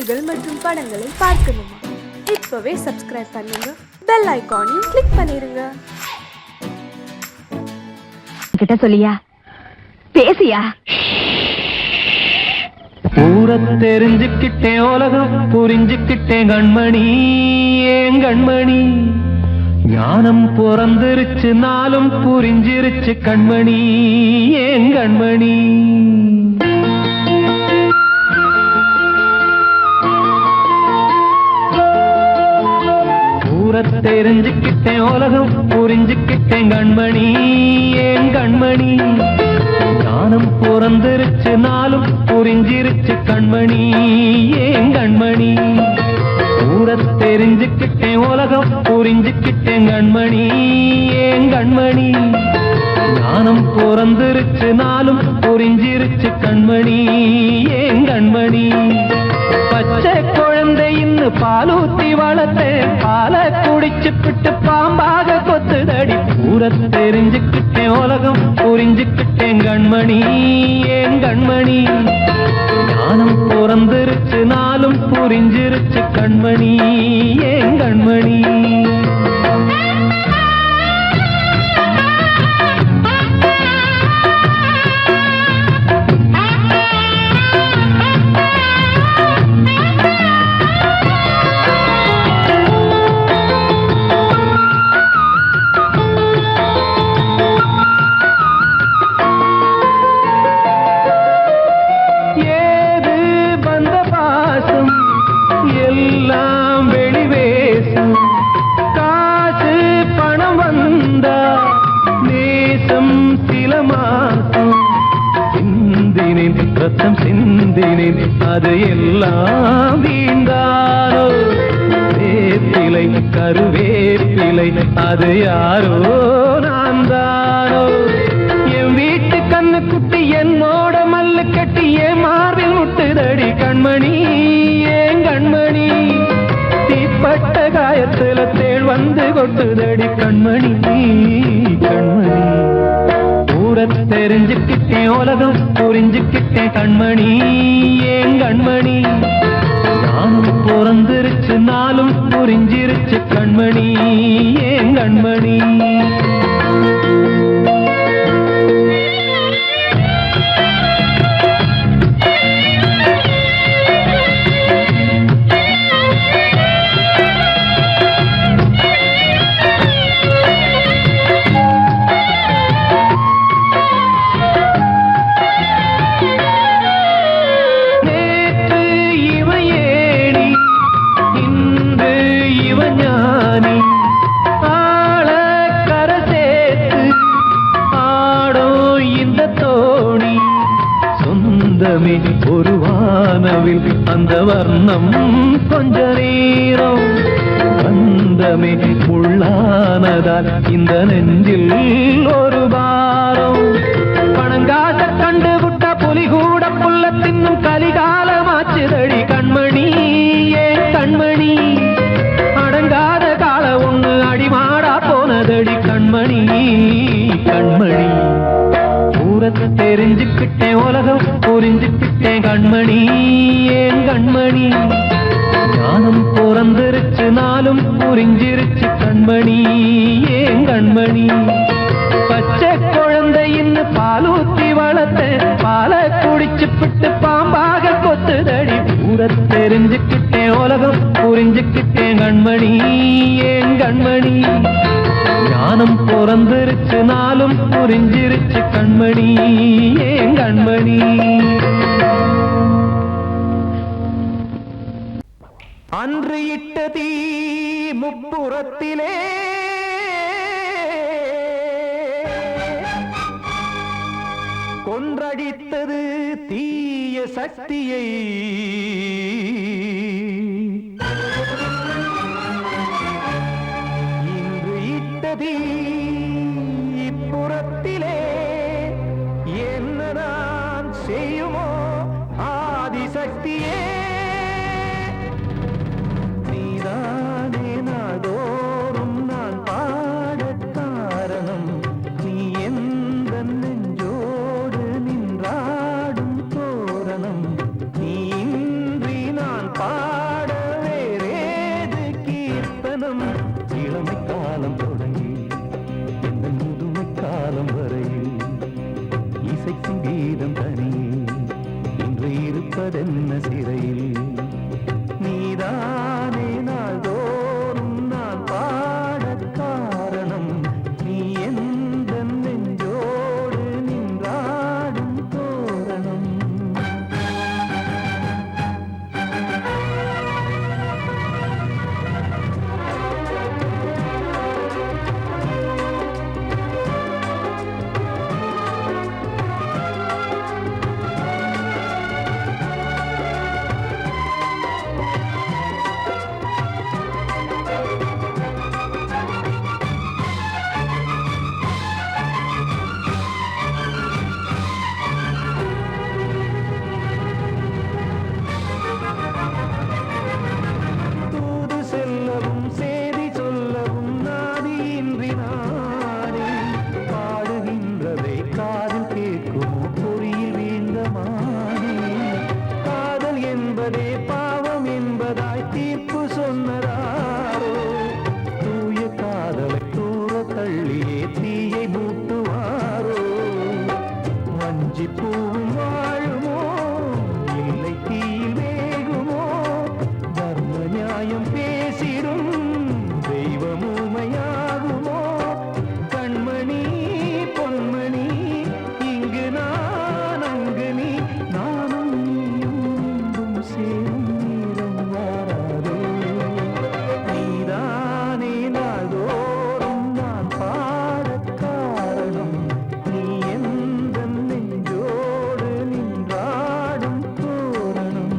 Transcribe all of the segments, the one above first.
செய்திகள் மற்றும் படங்களை பார்க்கணுமா? இப்பவே சப்ஸ்கிரைப் பண்ணுங்க, பெல் ஐகானையும் கிளிக் பண்ணிருங்க. கிட்ட சொல்லியா பேசியா? ஊரை தெரிஞ்சுக்கிட்டேன், உலகம் புரிஞ்சுக்கிட்டேன் கண்மணி, ஏன் கண்மணி. ஞானம் பிறந்திருச்சு, நாளும் புரிஞ்சிருச்சு கண்மணி, ஏன் கண்மணி. ஊரை தெரிஞ்சுக்கிட்டேன், உலகம் புரிஞ்சுக்கிட்டேன் கண்மணி, ஏன் கண்மணி. ஞானம் பிறந்திருச்சு, நாளும் புரிஞ்சிருச்சு கண்மணி, ஏன் கண்மணி. ஊரை தெரிஞ்சுக்கிட்டேன், உலகம் புரிஞ்சுக்கிட்டேன் கண்மணி, ஏன் கண்மணி. ஞானம் பிறந்திருச்சு, நாளும் புரிஞ்சிருச்சு கண்மணி, ஏன் கண்மணி. பச்சை குழந்தை இன்னும் பாலூத்தி வளர்த்தேன், பாலை குடிச்சு பிட்டு பாம்பாக கொத்துதடி. ஊரை தெரிஞ்சுக்கிட்டேன், உலகம் புரிஞ்சுக்கிட்டேன் கண்மணி, ஏன் கண்மணி. ஞானம் பிறந்திருச்சு, நாளும் புரிஞ்சிருச்சு கண்மணி, ஏன் கண்மணி. ரத்தம் சிந்தினேன், அது எல்லாம் வீண்டாரோ. வேப்பிலை கருவேப்பிலை, அது யாரோ நான் தானோ. என் வீட்டு கண்ணு குட்டி என்னோட மல்லு கட்டி என் மார்பில் முட்டுதடி கண்மணி, ஏன் கண்மணி. தீப்பட்ட காயத்துல தேள் வந்து கொட்டுதடி கண்மணி, கண்மணி. ஊரை தெரிஞ்சுக்கிட்டேன், உலகம் புரிஞ்சுக்கிட்டேன் கண்மணி, ஏன் கண்மணி. நானும் பிறந்திருச்சு, நாளும் புரிஞ்சிருச்சு கண்மணி, ஏன் கண்மணி. ஒரு வானவில் அந்த வர்ணம் கொஞ்ச நேரம் வந்தமே உள்ளானதால் இந்த நெஞ்சில் ஒரு பாரம். பணங்காச கண்டு விட்ட புலி கூட புல்ல தின்னும் கலிகாலமாச்சுதடி கண்மணி, ஏன் கண்மணி. அடங்காத கால ஒண்ணு அடிமாடா போனதடி கண்மணி, கண்மணி. ஊரை தெரிஞ்சுக்கிட்டேன், உலகம் புரிஞ்சுக்கிட்டேன் கண்மணி, ஏன் கண்மணி. ஞானம் பிறந்திருச்சு, நாளும் புரிஞ்சிருச்சு கண்மணி, ஏன் கண்மணி. பச்சை குழந்தை இன்னும் பாலூத்தி வளர்த்தேன், பாலை குடிச்சு பிட்டு பாம்பாக கொத்துதடி. ஊரை தெரிஞ்சுக்கிட்டேன், உலகம் புரிஞ்சுக்கிட்டேன் கண்மணி, ஏன் கண்மணி. ஞானம் பிறந்திருச்சு, நாளும் புரிஞ்சிருச்சு கண்மணி, ஏன் கண்மணி. அன்று இட்ட தீ முப்புறத்திலே கொன்றடித்தது தீய சக்தியை. இன்று இட்டதீ இப்புறத்திலே என்ன நான் செய்யுமோ ஆதிசக்தியே. நீதானே நாடோறும் நான் பாடக் காரணம், நீ எந்த நெஞ்சோடு நின்றாடும் தோரணம். நீ இன்றி என்பதே பாவம் என்பதாய் தீர்ப்பு சொன்னதாரோ தூய காதலை தூர தள்ளியே தீயை மூட்டுவாரோ வஞ்சி பூவும் வாழுமோ இல்லை தீயில் வேகுமோ தர்ம நியாயம் பேசிடும் தெய்வம் ஊமையாகுமோ கண்மணி பொன்மணி இங்கு நான் அங்கு நீ நானும் நீயும் மீண்டும் சேரும் நேரம் வாராதோ நீதானே நாள்தோறும் நான் பாடக் காரணம் நீ எந்த நெஞ்சோடு நின்றாடும் தோரணம்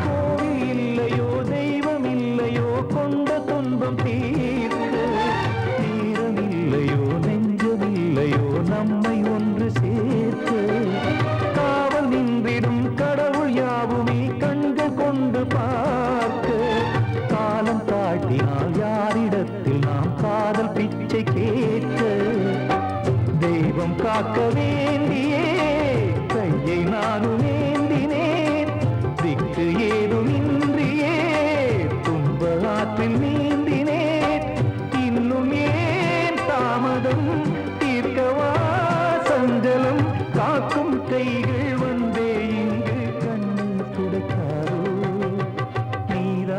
கோவில் இல்லையோ தெய்வம் இல்லையோ கொண்ட துன்பம் தீர்க்க நேரம் இல்லையோ நெஞ்சம் இல்லையோ நம்மை ஒன்று சேர்க்க காவல் நின்றிடும் கடவுள் யாவுமே கண்கள் கொண்டு பார்க்க காலம் தாட்டினால் யாரிடத்தில் நாம் காதல் பிச்சை கேட்க தெய்வம் காக்க வேண்டியே கையை நானும் ஏந்தினேன் திக்கு ஏதுமின்றியே துன்ப ஆற்றில் நீந்தினேன் இன்னும் ஏன் தாமதம் தீர்க்கவா சஞ்சலம் காக்கும் கைகள் வந்தே இங்கு கண்ணீர் துடைக்காரோ நீதானே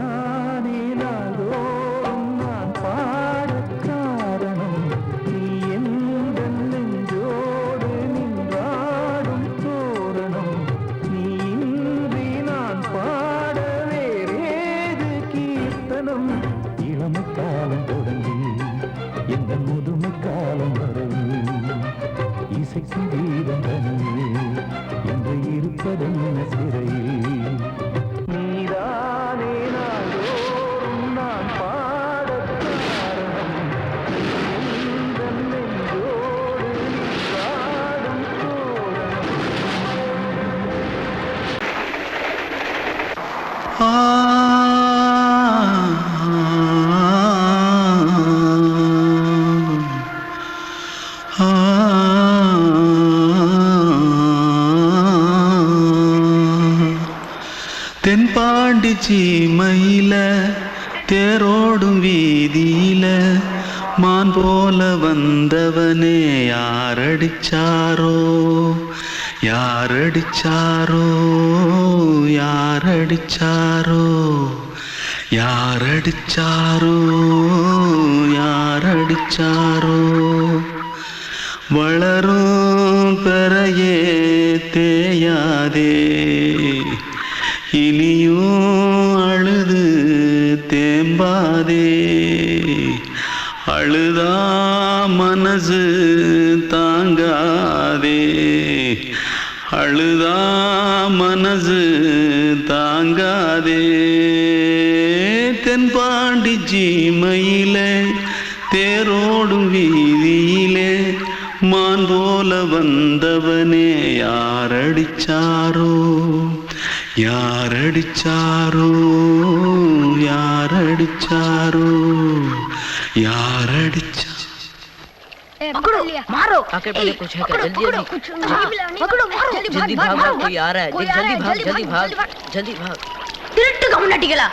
நாள்தோறும் நான் பாடக் காரணம் நீ எந்த நெஞ்சோடு நின்றாடும் தோரணம் நீ இன்றி நான் பாட வேறேது கீர்த்தனம் இளமை காலம் தொடங்கி எந்த முதுமை காலம் வரை இசை சங்கீதம் தனியே என்று இருப்பதென்ன சிறையில் நீதானே நாள்தோறும் நான் பாடக் காரணம் எந்த நெஞ்சோடு நின்றாடும் தோரணம் தென்பாண்டி சீமையில தேரோடும் வீதியில மான் போல வந்தவனே யாரடிச்சாரோ யாரடிச்சாரோ யாரடிச்சாரோ யாரடிச்சாரோ யாரடிச்சாரோ வளரும் பெறையே தேயாதே இனியும் அழுது தேம்பாதே அழுதா மனசு தாங்காதே அழுதா மனசு தாங்காதே தென்பாண்டி சீமையிலே தேரோடும் வீதியிலே மான் போல வந்தவனே யாரடிச்சாரோ யாரடிச்சாரோ யாரடிச்சாரோ யாரடிச்சா पकड़ो मारो आके पहले कुछ है क्या जल्दी जल्दी पकड़ो मारो जल्दी भाग भाग कोई आ रहा है जल्दी भाग जल्दी भाग திருட்டு கம்முனாட்டிகளா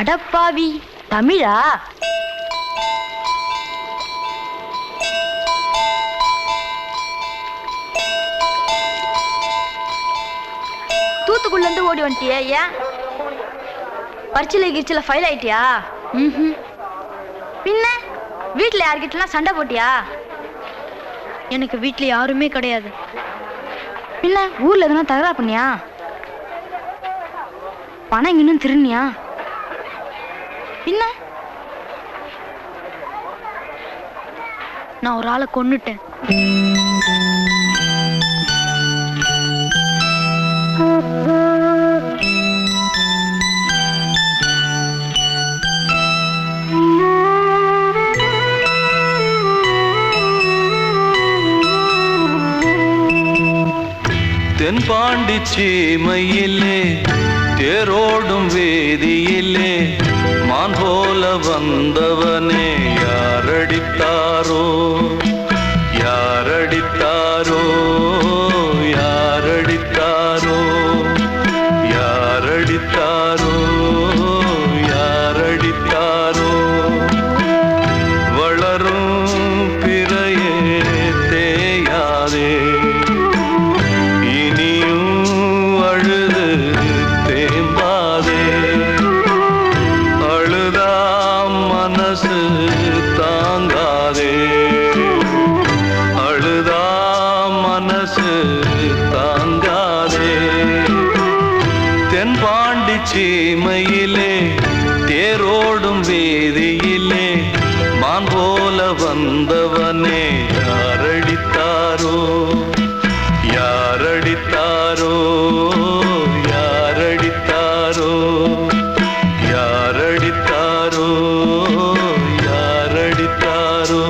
அடப்பாவி தமிழா தூத்துக்குள்ள இருந்து ஓடி வந்துட்டியா ஏன் பரிச்சையில கிரிச்சில ஃபைல் ஆயிட்டியா பின்ன வீட்டுல யார்கிட்டலாம் சண்டை போட்டியா எனக்கு வீட்டுல யாருமே கிடையாது பின்ன ஊர்ல எதுனா தகராறு பண்ணியா பணம் இன்னும் திருநியா பின்ன நான் ஒரு ஆளை கொன்னுட்டேன். தென்பாண்டி சீமையிலே தேரோடும் வேதியிலே மான் போல வந்தவனே யாரடித்தாரோ யாரடித்தாரோ யாரடித்தாரோ யாரடித்தாரோ யாரடித்தாரோ வளரும் பிறையே தேயாதே தாங்காதே அழுதா மனசு தாங்காதே தென்பாண்டி சீமையிலே தேரோடும் வேதியிலே மான் போல வந்தவனே யாரடித்தாரோ யாரடித்தாரோ யாரடித்தாரோ யாரடித்தாரோ யாரடித்தாரோ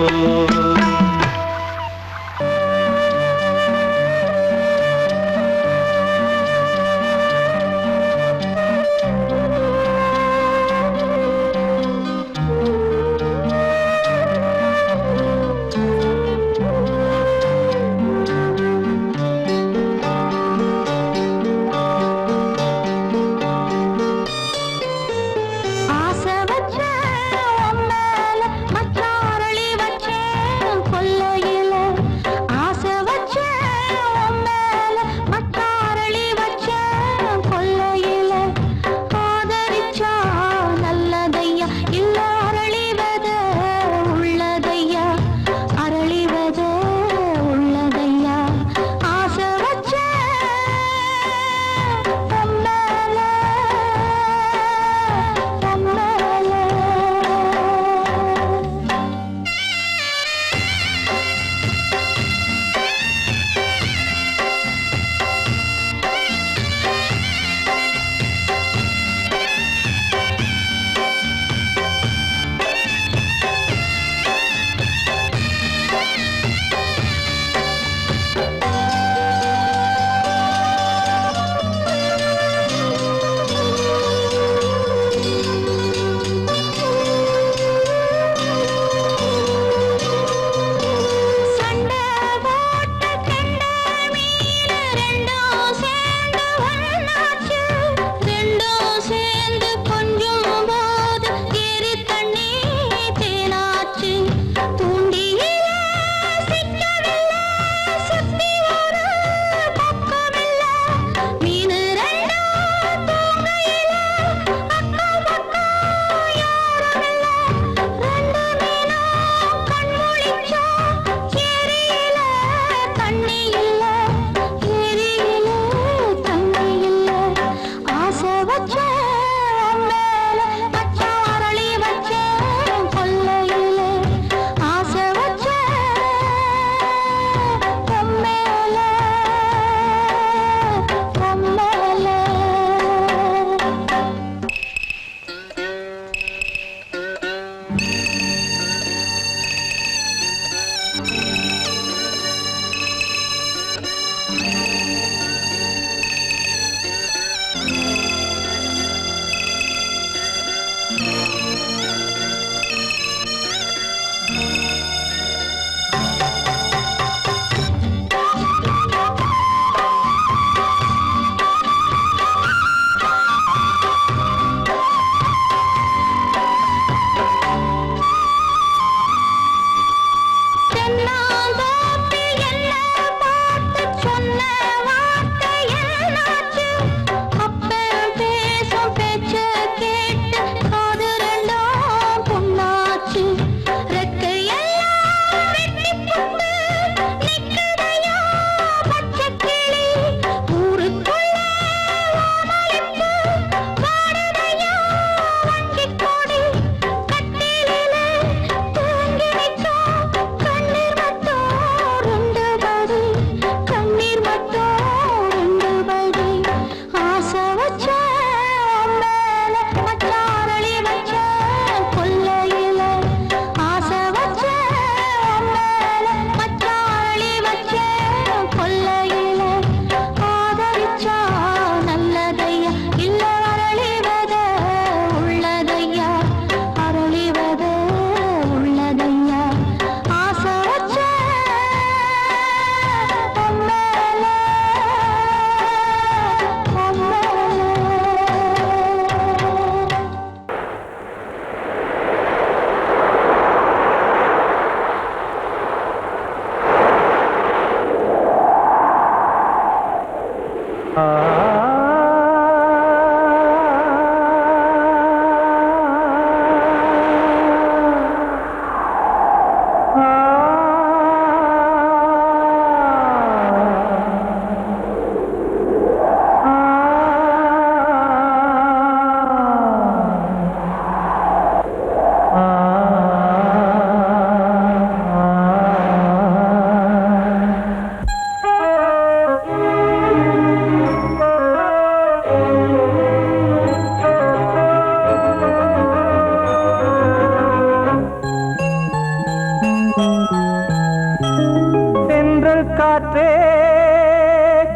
காற்றே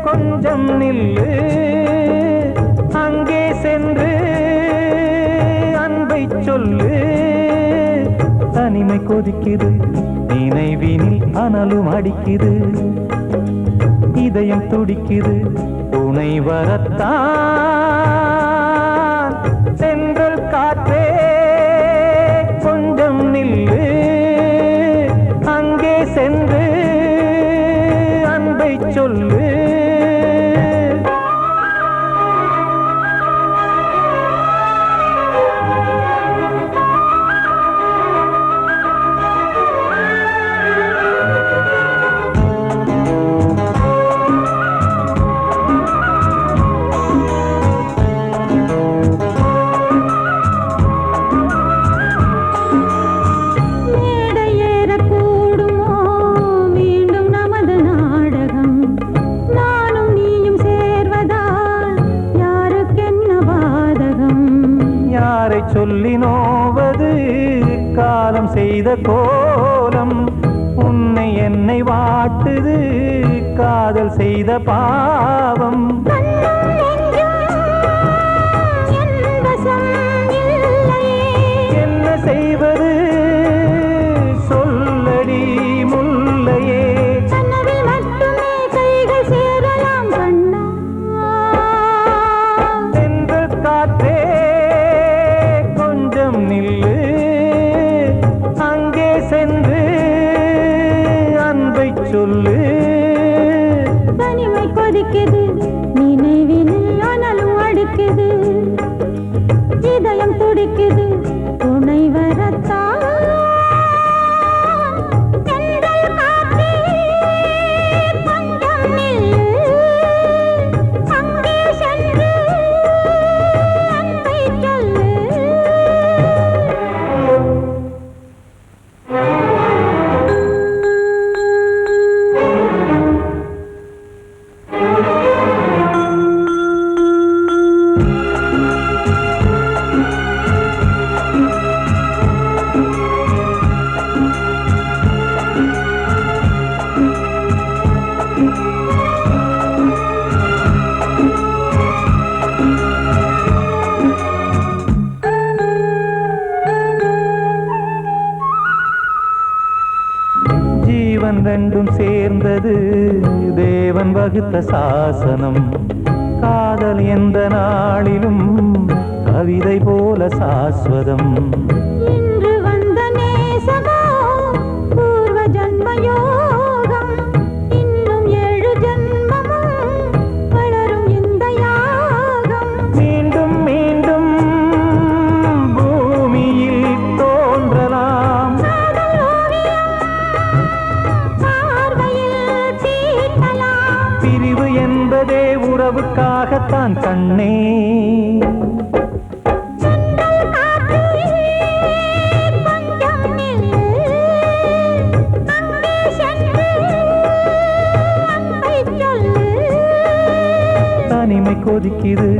கொஞ்சம் நில்லு அங்கே சென்று அன்பை சொல்லு தனிமை கொதிக்குது நினைவினில் அனலும் அடிக்குது இதயம் துடிக்குது துணை வரத்தான் சென்றல் காற்றே கொஞ்சம் நில்லு அங்கே சென்று அன்பை சொல்லு சொல்லி நோவது காலம் செய்த கோலம் உன்னை என்னை வாட்டுது காதல் செய்த பாவம் என்ன செய்வது சொல்லடி முல்லையே சென்றல் காற்றே நில்லு அங்கே சென்று அன்பை சொல்லு தனிமை கொதிக்குது நினைவினில் அனலும் அடிக்குது இதயம் துடிக்குது துணை வரத்தான் ஜீவன் ரெண்டும் சேர்ந்தது தேவன் வகுத்த சாசனம் காதல் எந்த நாளிலும் கவிதை போல சாஸ்வதம் இன்று வந்த நேசமோ பூர்வ ஜன்மயோகம் இன்னும் 7 ஜன்மமும் வளரும் இந்த யாகம் மீண்டும் மீண்டும் பூமியில் தோன்றலாம் பிரிவு என்பதே உறவுக்காகத்தான் கண்ணே தனிமை கொதிக்குது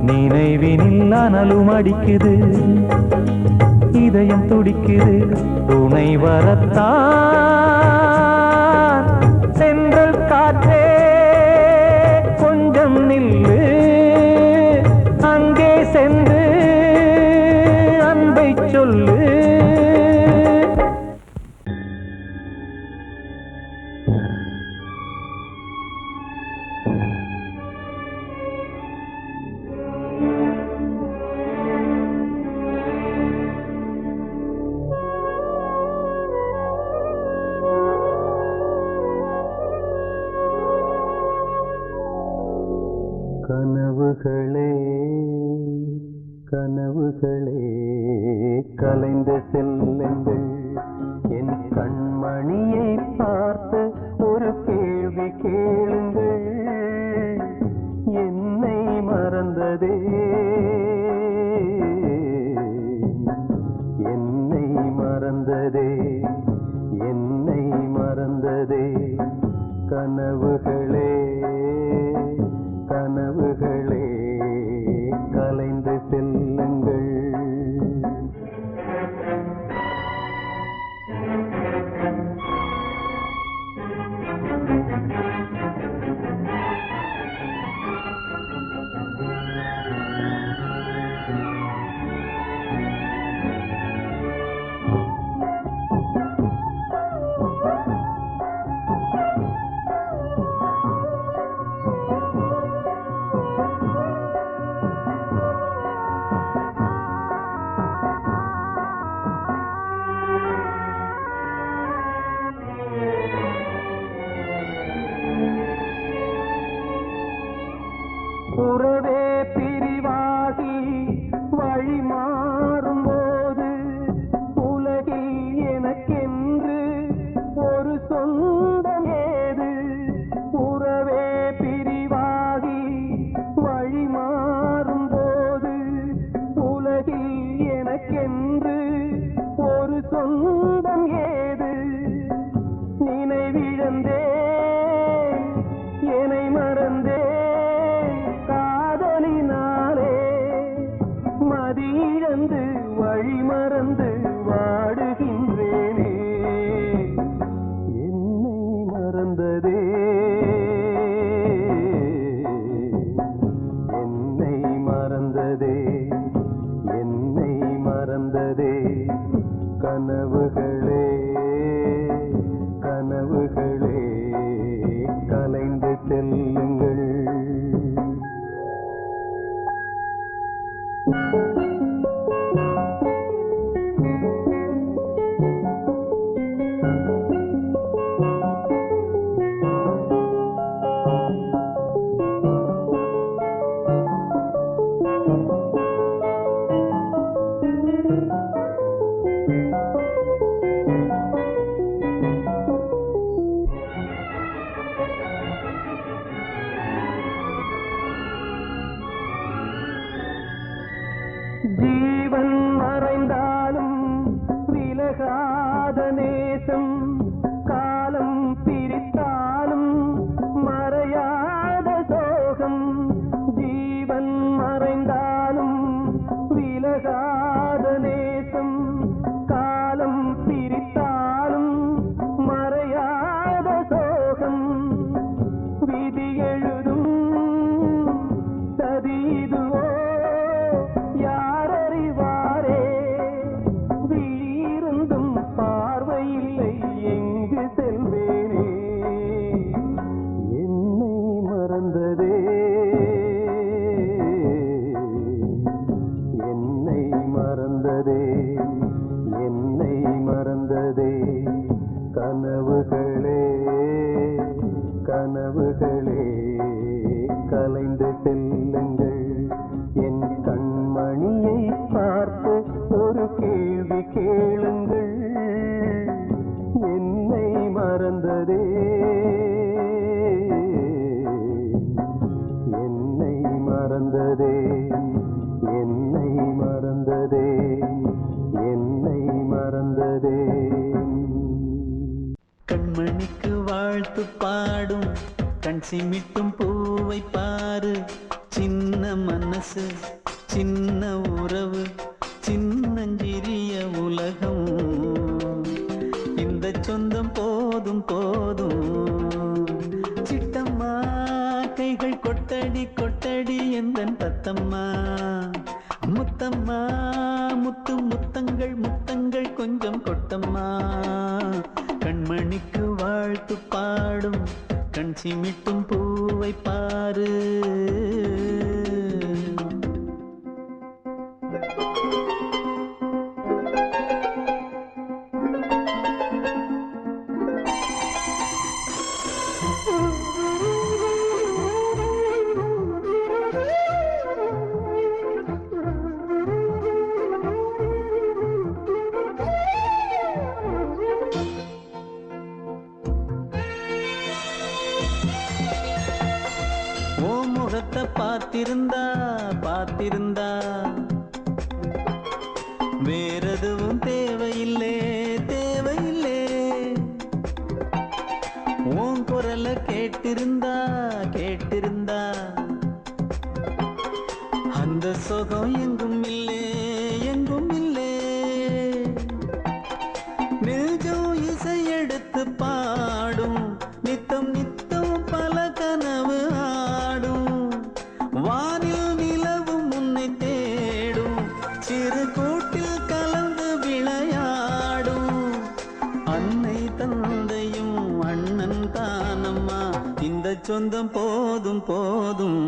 நினைவினில் அனலும் அடிக்குது இதயம் துடிக்குது துணை வரத்தான் சென்றல் காற்றே கொஞ்சம் நில்லு அங்கே சென்று அன்பை சொல்லு கனவுகளே கனவுகளே கலைந்த செல்லுங்கள் என் கண்மணியை பார்த்து ஒரு கேள்வி கேளுங்கள் என்னை மறந்ததே என்னை மறந்ததே என்னை மறந்ததே கனவுகளே கனவுகளே கலைந்து செல்லுங்கள் மோகம் ஏது நினைவிழந்தே என்னை மறந்தே காதலினாலே மதியிழந்து வழி மறந்து வாடுகின்றேனே என்னை மறந்ததே என்னை மறந்ததே என்னை மறந்ததே கனவுகளே கனவுகளே கலைந்து செல்லுங்கள் ஜீவன் மறைந்தாலும் விலகாத நேசம் காலம் பிரித்தாலும் மறையாத சோகம் ஜீவன் மறைந்தாலும் விலகாத நேசம் காலம் பிரித்தாலும் மறையாத சோகம் விதி எழுதும் சதிதுவோ யாரறிவாரே வீருந்தும் பார்வையில்லை எங்கு செல்வேனே என்னை மறந்ததே என்னை மறந்ததே என்னை மறந்ததே கனவுகளே கனவுகளே கலைந்து செல்லுங்கள் என் கண்மணியை பார்த்து ஒரு கேள்வி கேளுங்கள் என்னை மறந்ததே என்னை மறந்ததே என்னை மறந்ததே என்னை மறந்ததே கண்மணிக்கு வாழ்த்து பாடும் கண் சிமிட்டும் பூவை பாரு சின்ன மனசு சின்ன உறவு சின்னஞ்சிறிய உலகம் இந்த சொந்தம் போதும் போதும் சிட்டம்மா கைகள் கொட்டடி கொட்டடி எந்தன் தத்தம்மா முத்தம்மா முத்து முத்தங்கள் முத்தங்கள் கொஞ்சம் கொட்டம்மா கண்மணிக்கு வாழ்த்து பாடும் கண் சிமிட்டும் பூவை பாரு முகத்தை பார்த்திருந்தா பார்த்திருந்தா வேறெதுவும் தேவையில்லை தேவையில்லை உன் குரலை கேட்டிருந்தா கேட்டிருந்தா அந்த சுகம் எங்கும் இல்லை எங்கும் இல்லை நெஞ்சம் இசை எடுத்து பாடும் நித்தம் நித்தம் பல கனவு ஆடும் வானில் நிலவும் உன்னை தேடும் சிறு கூட்டில் கலந்து விளையாடும் அன்னை தந்தையும் அண்ணன் தானம்மா இந்த சொந்தம் போதும் போதும்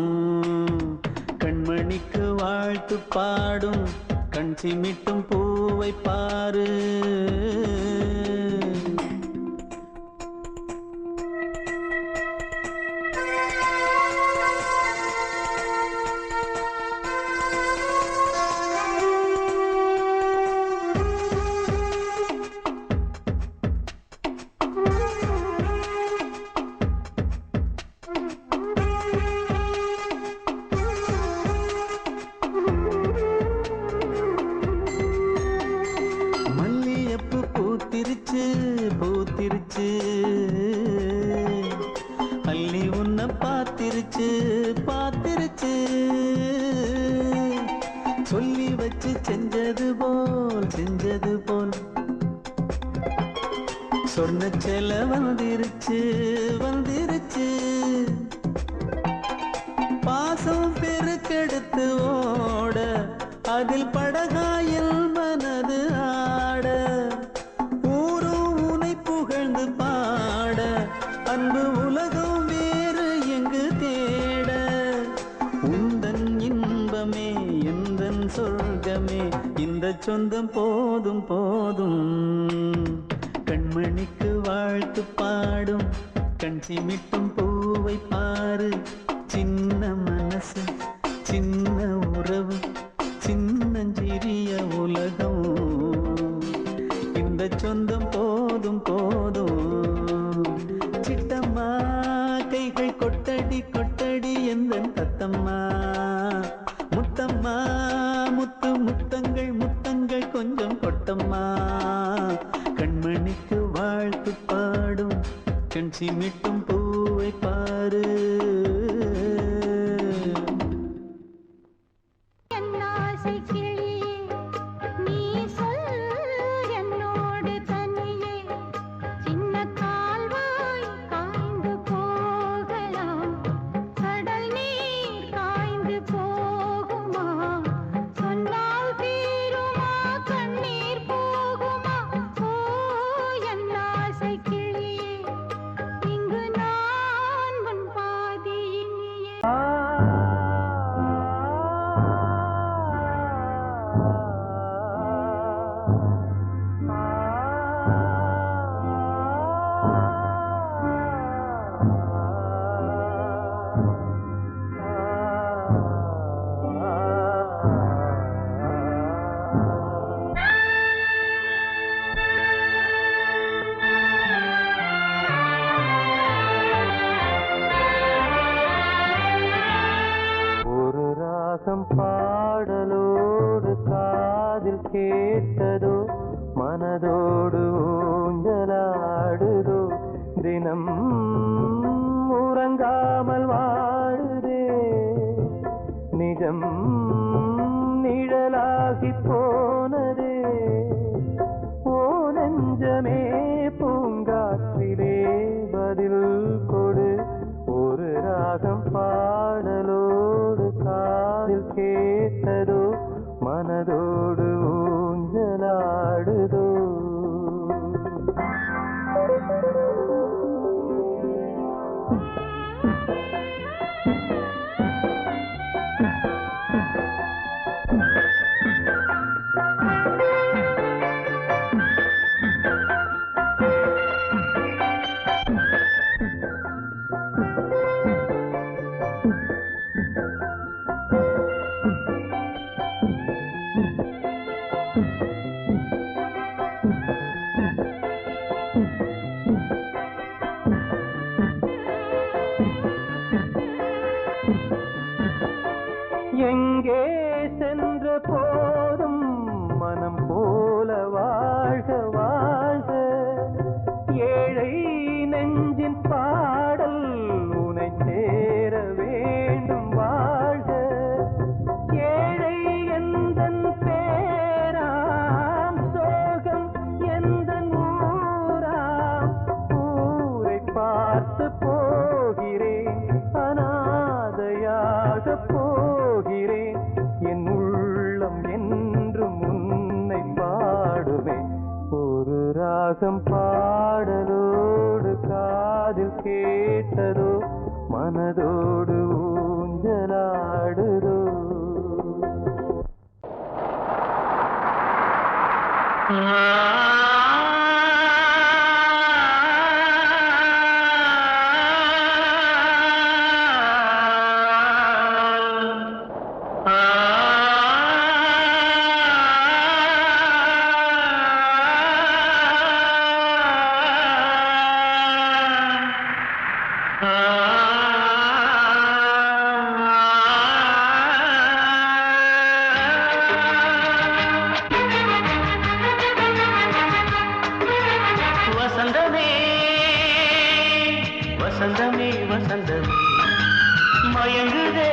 கண்மணிக்கு வாழ்த்து பாடும் கண் சிமிட்டும் பூவை பாரு பூத்திருச்சு பூத்திருச்சு அள்ளி உன்னை பார்த்திருச்சு பார்த்திருச்சு சொல்லி வச்சு செஞ்சது போல் சொன்ன செல வந்துருச்சு வந்துருச்சு பாசம் பெருக்கெடுத்து ஓட அதில் படகாயில் மனது ஆட ஊரும் உனை புகழ்ந்து பாட அன்பு உலகம் வேறு எங்கு தேட உந்தன் இன்பமே எந்தன் சொர்க்கமே இந்த சொந்தம் போதும் போதும் கண்மணிக்கு வாழ்த்து பாடும் கண் சிமிட்டும் பூவை பாரு சின்ன மனசு சின்ன உறவு சின்னஞ்சிறிய உலகம் இந்த சொந்தம் போதும் போதும் சிட்டம்மா கைகள் கொட்டடி கொட்டடி எந்தன் தத்தம்மா முத்தம்மா முத்து முத்தங்கள் முத்தங்கள் கொஞ்சம் கொட்டம்மா கண்மணிக்கு வாழ்த்து பாடும் கண் சிமிட்டும் பூவை பாரு பாடலோடு காதில் கேட்டதோ மனதோடு ஊஞ்சலாடுதோ தினம் உறங்காமல் வாடுதே நிஜம் நிழலாகி போனதே ஓ நெஞ்சமே பூங்காற்றிலே பதில் கொடு ஒரு ராகம் பாடலோடு காதில் கேட்டதோ மனதோடு ஊஞ்சலாடுதோ எங்கே சென்ற போதும் மனம் போல வாழ்க வாழ்க ஏழை நெஞ்சின் பாடல் உனை சேர வேண்டும் வாழ்க ஏழை எந்தன் பேராம் சோகம் எந்தன் ஊராம் ஊரை பார்த்து போகிறேன் அநாதையாக போகிறேன் என் உள்ளம் என்றும் உன்னை பாடுமே ஒரு ராகம் பாடலோடு காதில் கேட்டதோ மனதோடு ஊஞ்சலாடுதோ வசந்தமே வசந்தமே வசந்தமே மயங்குதே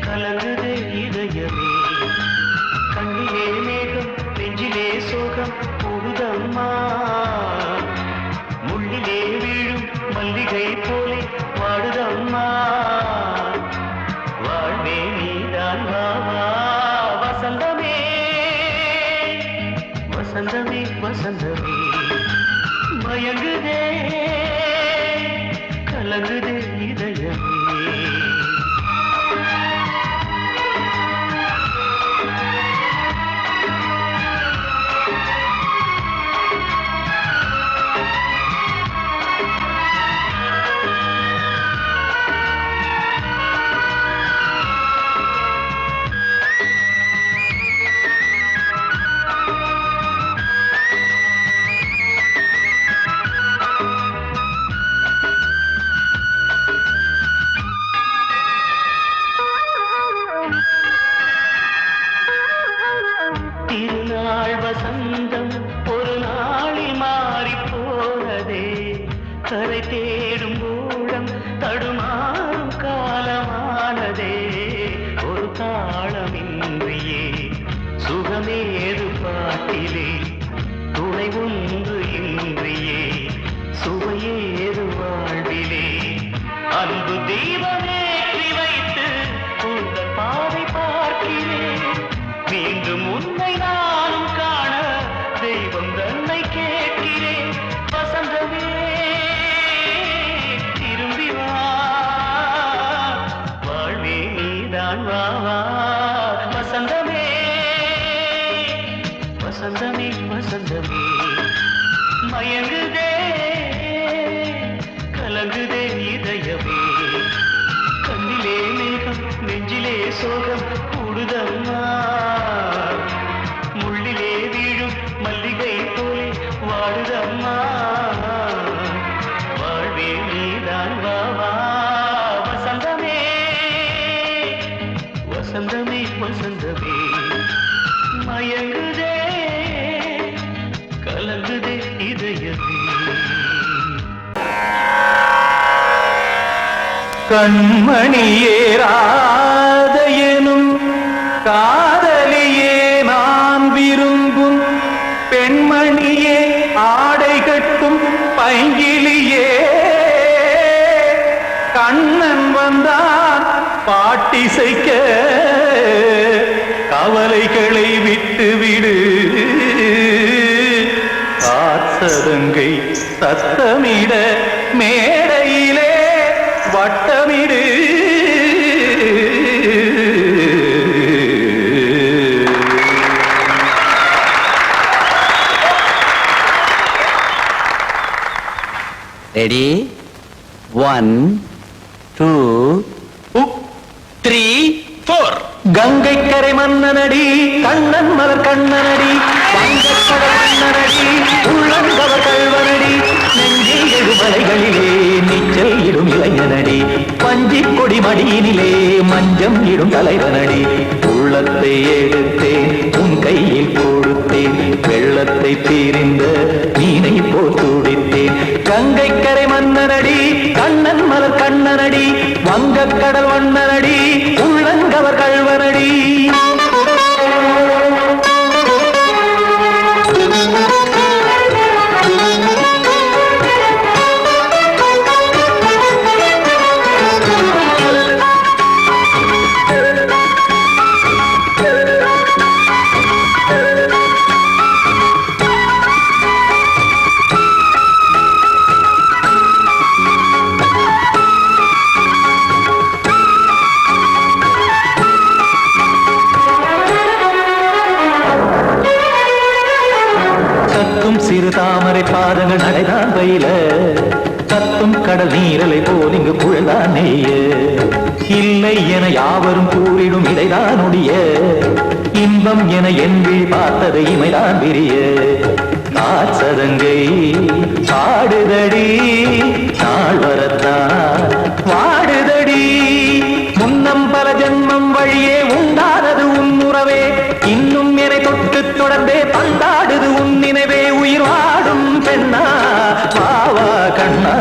கலங்குதே இதயமே கண்ணிலே மேகம் நெஞ்சிலே சோகம் கூடுதம்மா முள்ளிலே வீழும் மல்லிகை போலே வாடுதம்மா வாழ்வே நீதான் வாவா வசந்தமே வசந்தமே வசந்தமே மயங்குதே கலங்குதே இதயமே திருநாள் வசந்தம் ஒரு நாளில் மாறி போனதே கரை தேடும் ஊழம் தடுமாறும் காலமானதே ஒரு தாளமின்றியே சுகமேது பாட்டிலே துணை ஒன்று இன்றியே சுவையேது வாழ்விலே அன்பு தீபமேற்றி வைத்து உங்கள் பாதை பார்க்கிறேன் மீண்டும் உன்னை நானும் காண தெய்வம் தன்னை கேட்கிறேன் வசந்தமே திரும்பி வா வாழ்வே நீதான் வா வா வசந்தமே வசந்தமே வசந்தமே மயங்குதே கலங்குதே இதயமே கண்ணிலே மேகம் நெஞ்சிலே சோகம் கூடுதம்மா முள்ளிலே வீழும் மல்லிகை போலே வாடுதம்மா வாழ்வே நீதான் வா வா வசந்தமே வசந்தமே வசந்தமே மயங்குதே கலங்குதே இதயமே கண்மணியே ராதையனும் காதலியே நான் விரும்பும் பெண்மணியே ஆடை கட்டும் பைங்கிலியே கண்ணன் வந்தான் பாட்டிசைக்க கவலைகளை விட்டுவிடு காத்ததங்கை சத்தமிட மேடையிலே வட்டமிடு ரெடி 1 2 3 4 கங்கை கரை மன்னனடி கண்ணன் மலர் கண்ணனடி வங்கக்கடல் மன்னனடி உள்ளங்கவர் கல்வனடி நெஞ்சில் எழுமலைகளிலே நீச்சல் இடும் இளைஞனடி பஞ்சிக் கொடி மடியினிலே மஞ்சம் இடும் தலைவனடி உள்ளத்தை எடுத்தேன் உன் கையில் கொடுத்தேன் வெள்ளத்தை தீரிந்த மீனை போல் துடித்தேன் கங்கை கரை மன்னனடி கண்ணன் மலர் கண்ணனடி வங்கக்கடல் மன்னனடி உள்ளங்கவர் கல்வனடி சிறு தாமரை பாதங்கள் நடைதான் பயில கத்தும் கடல் நீரலை போல் இங்கு புழல்தான் நெய்ய இல்லை என யாவரும் கூறிடும் இடைதான் உடைய இன்பம் என என்வி பார்த்தது இமைதான் விரிய காச்சதங்கை பாடுதடி நாள் வரத்தான் வாடுதடி முன்னம் பல ஜென்மம் வழியே உண்டானது உன் உறவே இன்னும் என்னை தொட்டு தொடர்ந்தே பந்தாடுது உன் நினைவே உயிர் வாடும் பெண்ணா வாவா கண்ணா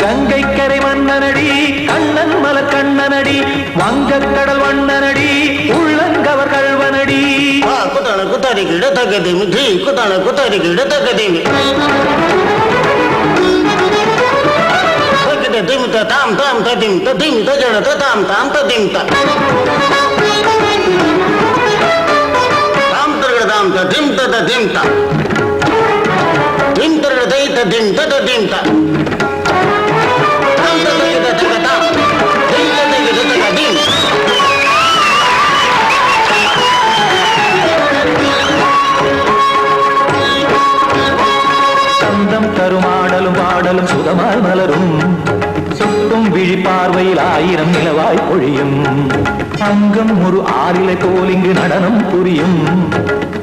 கங்கை கரை மன்னனடி கண்ணன் மலர் கண்ணனடி வங்கக்கடல் வண்ணனடி உள்ளங்கவர் கல்வனடி குத்தான குத்தாரி கிட தக்கதேமி ஜி குத்தான குத்தாரி கிட தக்கதேமி திமித்த தாம் தாம் ததிம் ததிம் தஜட தாம் தாம் ததிம் தாம் தரகட தாம் ததிம் ததிம் தாம் திம் தரகட தை ததிம் ததிம் தாம் தாம் தரகட தக தாம் திம் தரகட ததிம் சந்தம் தருமாடலும் பாடலும் சுகமாய் மலரும் சுட்டும் விழி பார்வையில் 1000 நிலவாய் பொழியும் அங்கம் ஒரு ஆறிலை போல் இங்கு நடனம் புரியும்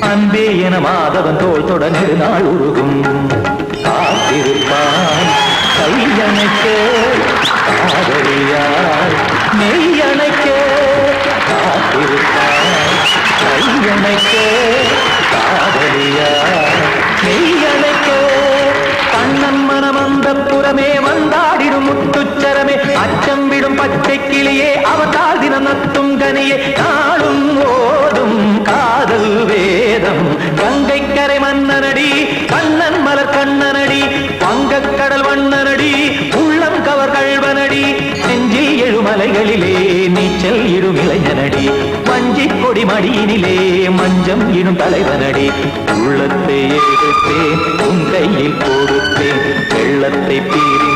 அன்பே என மாதவன் தோல் தொட நெடுநாள் உருகும் காத்திருப்பான் கையணைக்க காதலியார் மெய்யணைக்க காத்திருப்பான் கையணைக்க காதலியார் மெய்யணைக்க கண்ணன் மனம் அந்த புறமே வந்தாடிடும் முத்துச்சரமே அச்சம் விடும் பச்சை கிளியே அவதால் தினம் நத்தும் கனியே நாளும் ஓதும் காதல் வேதம் கங்கை கரை மன்னனடி கண்ணன் மலர் கண்ணனடி வங்கக்கடல் வண்ணனடி உள்ளம் கவர் கல்வனடி நெஞ்சில் எழுமலைகளிலே நீச்சல் இடும் இளைஞனடி வஞ்சி கொடி மடியினிலே மஞ்சம் இடும் தலைவனடி உள்ளத்தை எடுத்தேன் உன் கையில் கொடுத்தேன் வெள்ளத்தை பீறி